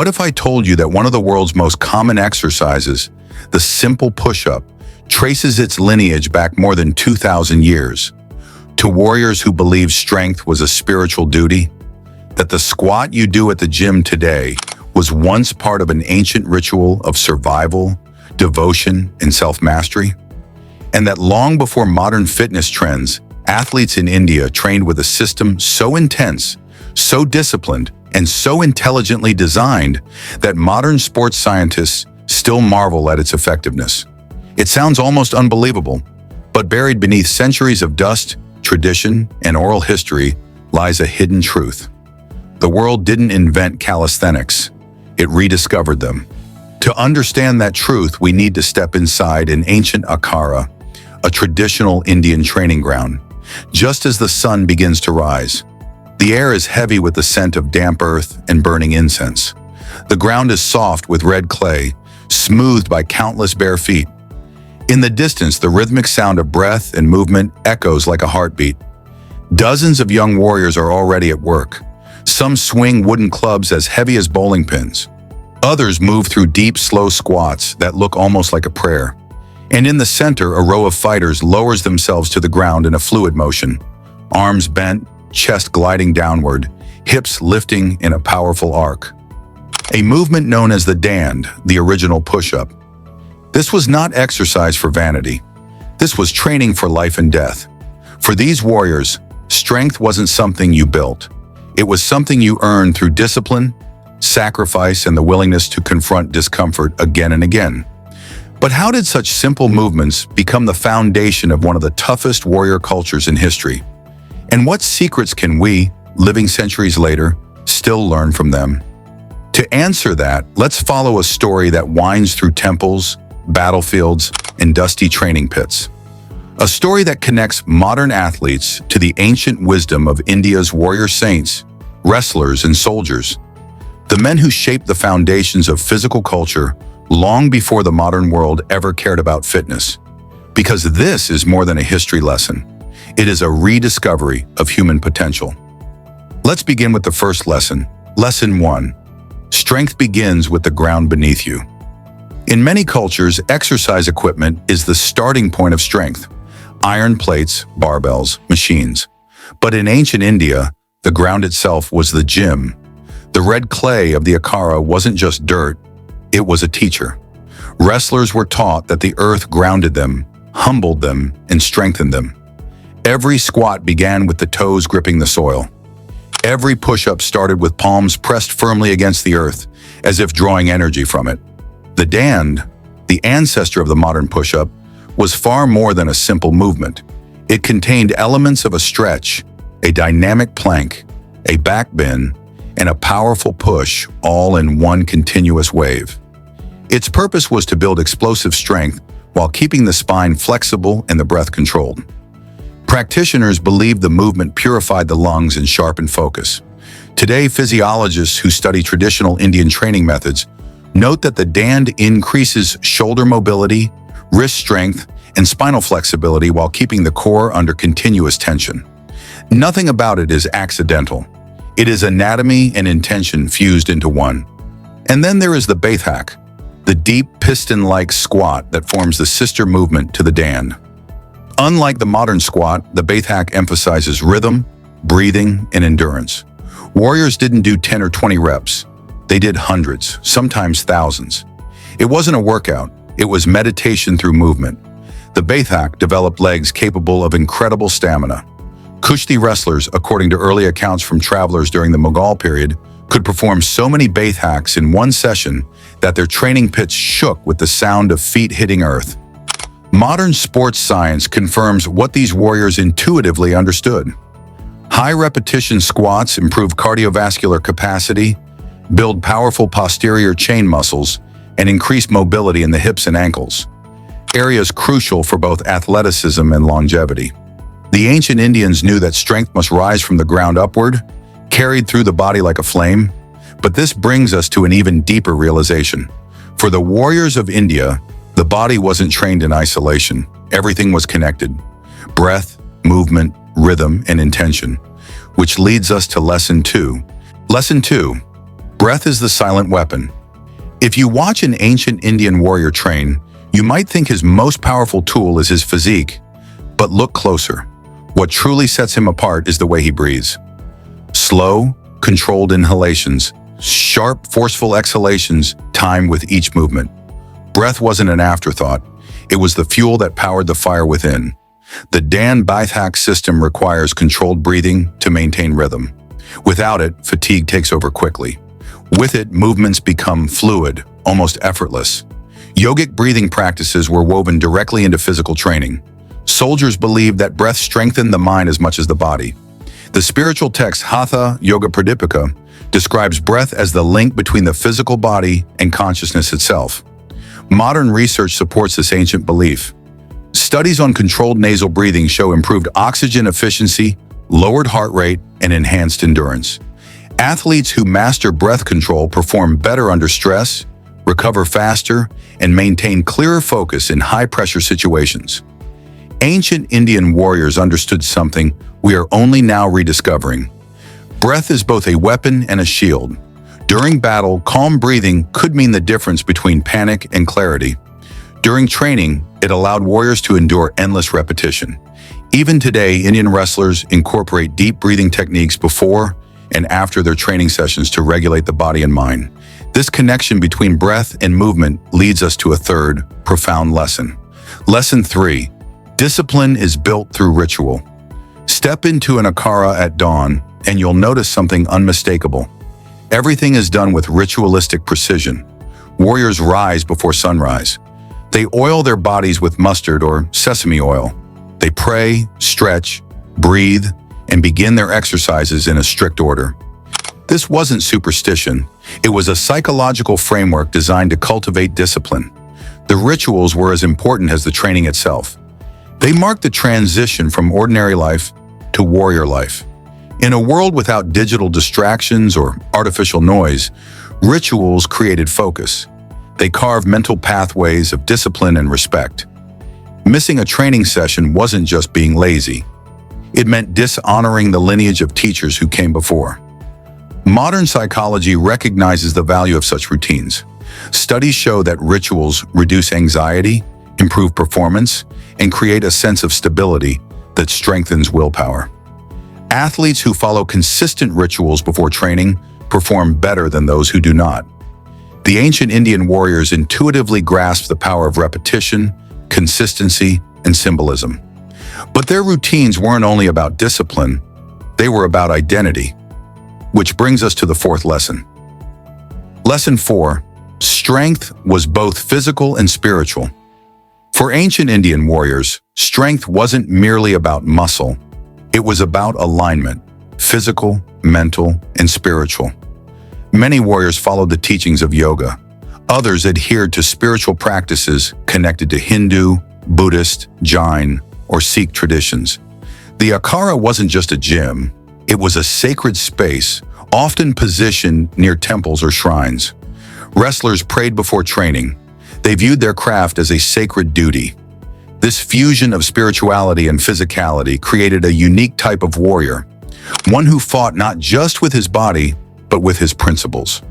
What if I told you that one of the world's most common exercises, the simple push-up, traces its lineage back more than 2,000 years, to warriors who believed strength was a spiritual duty? That the squat you do at the gym today was once part of an ancient ritual of survival, devotion, and self-mastery? And that long before modern fitness trends, athletes in India trained with a system so intense, so disciplined, and so intelligently designed that modern sports scientists still marvel at its effectiveness. It sounds almost unbelievable, but buried beneath centuries of dust, tradition, and oral history lies a hidden truth. The world didn't invent calisthenics, it rediscovered them. To understand that truth, we need to step inside an ancient akhara, a traditional Indian training ground. Just as the sun begins to rise, the air is heavy with the scent of damp earth and burning incense. The ground is soft with red clay, smoothed by countless bare feet. In the distance, the rhythmic sound of breath and movement echoes like a heartbeat. Dozens of young warriors are already at work. Some swing wooden clubs as heavy as bowling pins. Others move through deep, slow squats that look almost like a prayer. And in the center, a row of fighters lowers themselves to the ground in a fluid motion. Arms bent, chest gliding downward, hips lifting in a powerful arc. A movement known as the dand, the original push-up. This was not exercise for vanity. This was training for life and death. For these warriors, strength wasn't something you built. It was something you earned through discipline, sacrifice, and the willingness to confront discomfort again and again. But how did such simple movements become the foundation of one of the toughest warrior cultures in history? And what secrets can we, living centuries later, still learn from them? To answer that, let's follow a story that winds through temples, battlefields, and dusty training pits. A story that connects modern athletes to the ancient wisdom of India's warrior saints, wrestlers, and soldiers. The men who shaped the foundations of physical culture long before the modern world ever cared about fitness. Because this is more than a history lesson. It is a rediscovery of human potential. Let's begin with the first lesson. Lesson 1. Strength begins with the ground beneath you. In many cultures, exercise equipment is the starting point of strength. Iron plates, barbells, machines. But in ancient India, the ground itself was the gym. The red clay of the akhara wasn't just dirt, it was a teacher. Wrestlers were taught that the earth grounded them, humbled them, and strengthened them. Every squat began with the toes gripping the soil. Every push-up started with palms pressed firmly against the earth, as if drawing energy from it. The dand, the ancestor of the modern push-up, was far more than a simple movement. It contained elements of a stretch, a dynamic plank, a back bend, and a powerful push, all in one continuous wave. Its purpose was to build explosive strength while keeping the spine flexible and the breath controlled. Practitioners believed the movement purified the lungs and sharpened focus. Today, physiologists who study traditional Indian training methods note that the dand increases shoulder mobility, wrist strength, and spinal flexibility while keeping the core under continuous tension. Nothing about it is accidental. It is anatomy and intention fused into one. And then there is the baithak, the deep piston-like squat that forms the sister movement to the dand. Unlike the modern squat, the baithak emphasizes rhythm, breathing, and endurance. Warriors didn't do 10 or 20 reps. They did hundreds, sometimes thousands. It wasn't a workout, it was meditation through movement. The baithak developed legs capable of incredible stamina. Kushti wrestlers, according to early accounts from travelers during the Mughal period, could perform so many baithaks in one session that their training pits shook with the sound of feet hitting earth. Modern sports science confirms what these warriors intuitively understood. High-repetition squats improve cardiovascular capacity, build powerful posterior chain muscles, and increase mobility in the hips and ankles, areas crucial for both athleticism and longevity. The ancient Indians knew that strength must rise from the ground upward, carried through the body like a flame. But this brings us to an even deeper realization. For the warriors of India, the body wasn't trained in isolation. Everything was connected. Breath, movement, rhythm, and intention. Which leads us to Lesson 2. Lesson 2. Breath is the silent weapon. If you watch an ancient Indian warrior train, you might think his most powerful tool is his physique. But look closer. What truly sets him apart is the way he breathes. Slow, controlled inhalations, sharp, forceful exhalations timed with each movement. Breath wasn't an afterthought. It was the fuel that powered the fire within. The baithak system requires controlled breathing to maintain rhythm. Without it, fatigue takes over quickly. With it, movements become fluid, almost effortless. Yogic breathing practices were woven directly into physical training. Soldiers believed that breath strengthened the mind as much as the body. The spiritual text Hatha Yoga Pradipika describes breath as the link between the physical body and consciousness itself. Modern research supports this ancient belief. Studies on controlled nasal breathing show improved oxygen efficiency, lowered heart rate, and enhanced endurance. Athletes who master breath control perform better under stress, recover faster, and maintain clearer focus in high-pressure situations. Ancient Indian warriors understood something we are only now rediscovering. Breath is both a weapon and a shield. During battle, calm breathing could mean the difference between panic and clarity. During training, it allowed warriors to endure endless repetition. Even today, Indian wrestlers incorporate deep breathing techniques before and after their training sessions to regulate the body and mind. This connection between breath and movement leads us to a third, profound lesson. Lesson 3. Discipline is built through ritual. Step into an akhara at dawn, and you'll notice something unmistakable. Everything is done with ritualistic precision. Warriors rise before sunrise. They oil their bodies with mustard or sesame oil. They pray, stretch, breathe, and begin their exercises in a strict order. This wasn't superstition. It was a psychological framework designed to cultivate discipline. The rituals were as important as the training itself. They marked the transition from ordinary life to warrior life. In a world without digital distractions or artificial noise, rituals created focus. They carved mental pathways of discipline and respect. Missing a training session wasn't just being lazy. It meant dishonoring the lineage of teachers who came before. Modern psychology recognizes the value of such routines. Studies show that rituals reduce anxiety, improve performance, and create a sense of stability that strengthens willpower. Athletes who follow consistent rituals before training perform better than those who do not. The ancient Indian warriors intuitively grasped the power of repetition, consistency, and symbolism. But their routines weren't only about discipline, they were about identity. Which brings us to the fourth lesson. Lesson 4. Strength was both physical and spiritual. For ancient Indian warriors, strength wasn't merely about muscle. It was about alignment, physical, mental, and spiritual. Many warriors followed the teachings of yoga. Others adhered to spiritual practices connected to Hindu, Buddhist, Jain, or Sikh traditions. The akhara wasn't just a gym. It was a sacred space, often positioned near temples or shrines. Wrestlers prayed before training. They viewed their craft as a sacred duty. This fusion of spirituality and physicality created a unique type of warrior, one who fought not just with his body, but with his principles.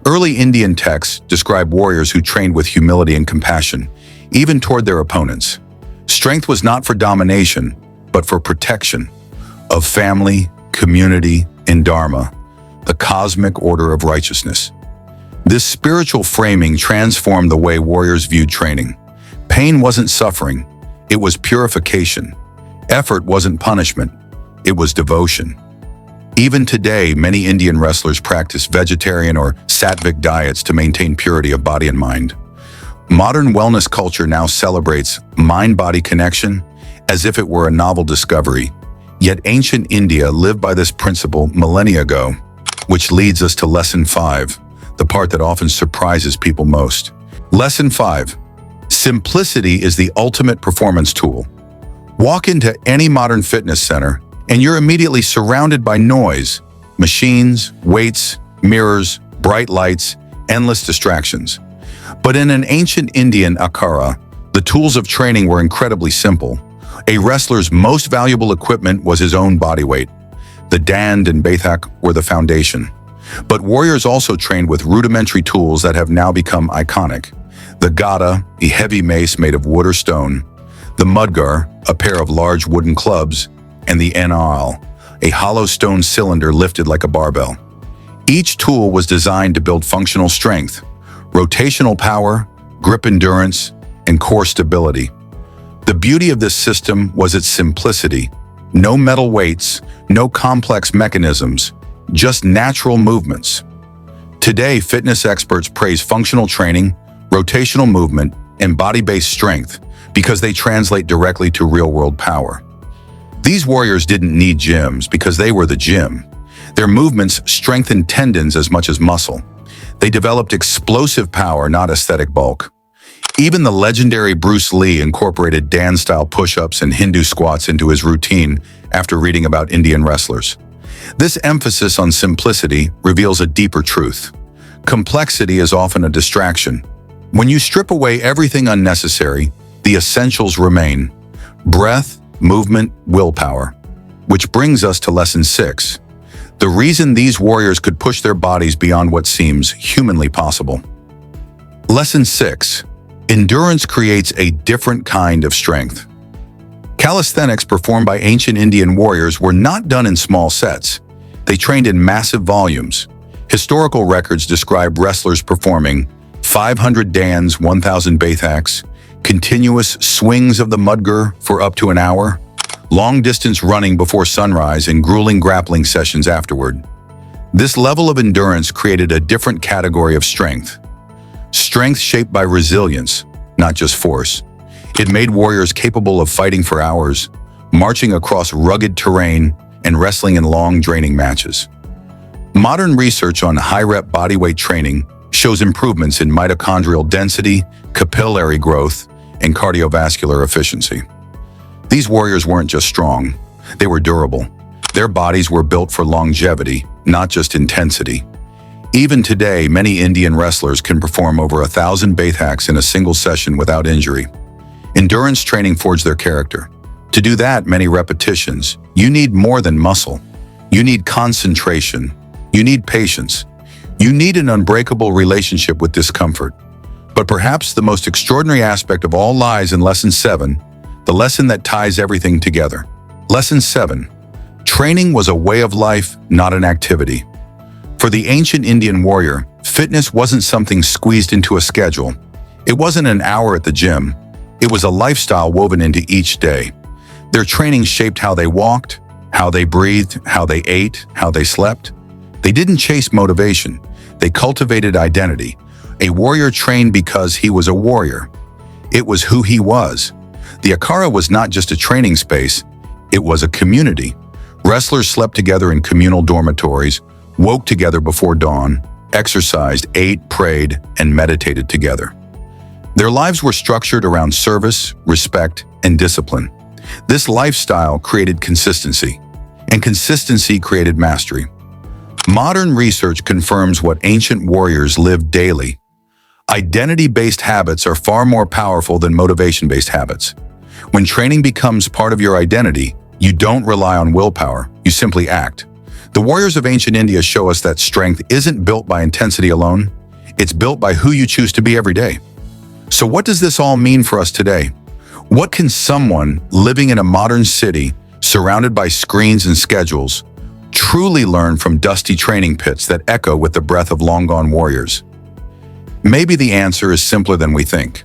Early Indian texts describe warriors who trained with humility and compassion, even toward their opponents. Strength was not for domination, but for protection of family, community, and dharma, the cosmic order of righteousness. This spiritual framing transformed the way warriors viewed training. Pain wasn't suffering, it was purification. Effort wasn't punishment, it was devotion. Even today, many Indian wrestlers practice vegetarian or sattvic diets to maintain purity of body and mind. Modern wellness culture now celebrates mind-body connection as if it were a novel discovery. Yet ancient India lived by this principle millennia ago, which leads us to Lesson 5, the part that often surprises people most. Lesson 5. Simplicity is the ultimate performance tool. Walk into any modern fitness center, and you're immediately surrounded by noise, machines, weights, mirrors, bright lights, endless distractions. But in an ancient Indian akhara, the tools of training were incredibly simple. A wrestler's most valuable equipment was his own body weight. The dand and baithak were the foundation. But warriors also trained with rudimentary tools that have now become iconic. The gada, a heavy mace made of wood or stone, the mudgar, a pair of large wooden clubs, and the enal, a hollow stone cylinder lifted like a barbell. Each tool was designed to build functional strength, rotational power, grip endurance, and core stability. The beauty of this system was its simplicity. No metal weights, no complex mechanisms, just natural movements. Today, fitness experts praise functional training, rotational movement, and body-based strength because they translate directly to real-world power. These warriors didn't need gyms because they were the gym. Their movements strengthened tendons as much as muscle. They developed explosive power, not aesthetic bulk. Even the legendary Bruce Lee incorporated dance-style push-ups and Hindu squats into his routine after reading about Indian wrestlers. This emphasis on simplicity reveals a deeper truth. Complexity is often a distraction. When you strip away everything unnecessary, the essentials remain: breath, movement, willpower. Which brings us to Lesson 6. The reason these warriors could push their bodies beyond what seems humanly possible. Lesson 6. Endurance creates a different kind of strength. Calisthenics performed by ancient Indian warriors were not done in small sets. They trained in massive volumes. Historical records describe wrestlers performing 500 dans, 1,000 baithaks, continuous swings of the mudgar for up to an hour, long-distance running before sunrise, and grueling grappling sessions afterward. This level of endurance created a different category of strength. Strength shaped by resilience, not just force. It made warriors capable of fighting for hours, marching across rugged terrain, and wrestling in long, draining matches. Modern research on high-rep bodyweight training shows improvements in mitochondrial density, capillary growth, and cardiovascular efficiency. These warriors weren't just strong, they were durable. Their bodies were built for longevity, not just intensity. Even today, many Indian wrestlers can perform over 1,000 baithaks in a single session without injury. Endurance training forged their character. To do that many repetitions, you need more than muscle. You need concentration. You need patience. You need an unbreakable relationship with discomfort. But perhaps the most extraordinary aspect of all lies in Lesson 7, the lesson that ties everything together. Lesson 7. Training was a way of life, not an activity. For the ancient Indian warrior, fitness wasn't something squeezed into a schedule. It wasn't an hour at the gym. It was a lifestyle woven into each day. Their training shaped how they walked, how they breathed, how they ate, how they slept. They didn't chase motivation. They cultivated identity. A warrior trained because he was a warrior. It was who he was. The akhara was not just a training space, it was a community. Wrestlers slept together in communal dormitories, woke together before dawn, exercised, ate, prayed, and meditated together. Their lives were structured around service, respect, and discipline. This lifestyle created consistency, and consistency created mastery. Modern research confirms what ancient warriors lived daily. Identity-based habits are far more powerful than motivation-based habits. When training becomes part of your identity, you don't rely on willpower, you simply act. The warriors of ancient India show us that strength isn't built by intensity alone, it's built by who you choose to be every day. So what does this all mean for us today? What can someone living in a modern city, surrounded by screens and schedules, truly learn from dusty training pits that echo with the breath of long-gone warriors? Maybe the answer is simpler than we think.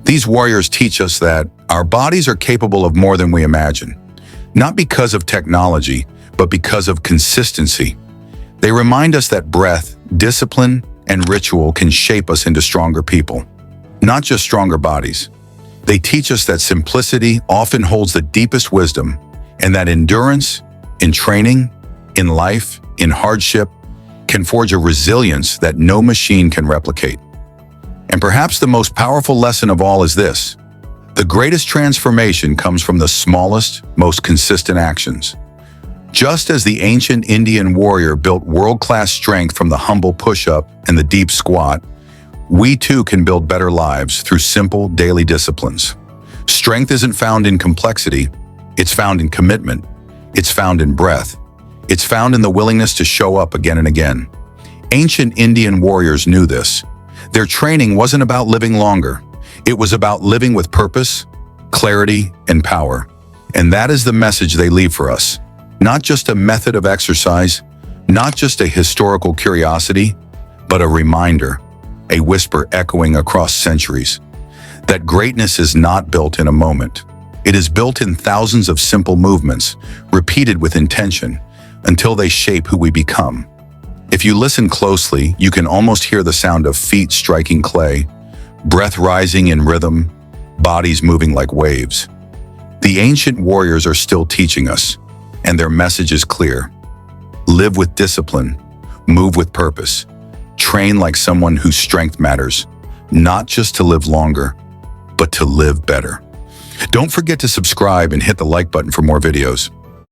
These warriors teach us that our bodies are capable of more than we imagine, not because of technology, but because of consistency. They remind us that breath, discipline, and ritual can shape us into stronger people, not just stronger bodies. They teach us that simplicity often holds the deepest wisdom, and that endurance, in training, in life, in hardship, can forge a resilience that no machine can replicate. And perhaps the most powerful lesson of all is this: the greatest transformation comes from the smallest, most consistent actions. Just as the ancient Indian warrior built world-class strength from the humble push-up and the deep squat, we too can build better lives through simple daily disciplines. Strength isn't found in complexity, it's found in commitment, it's found in breath, it's found in the willingness to show up again and again. Ancient Indian warriors knew this. Their training wasn't about living longer. It was about living with purpose, clarity, and power. And that is the message they leave for us. Not just a method of exercise, not just a historical curiosity, but a reminder, a whisper echoing across centuries, that greatness is not built in a moment. It is built in thousands of simple movements, repeated with intention, until they shape who we become. If you listen closely, you can almost hear the sound of feet striking clay, breath rising in rhythm, bodies moving like waves. The ancient warriors are still teaching us, and their message is clear. Live with discipline, move with purpose, train like someone whose strength matters, not just to live longer, but to live better. Don't forget to subscribe and hit the like button for more videos.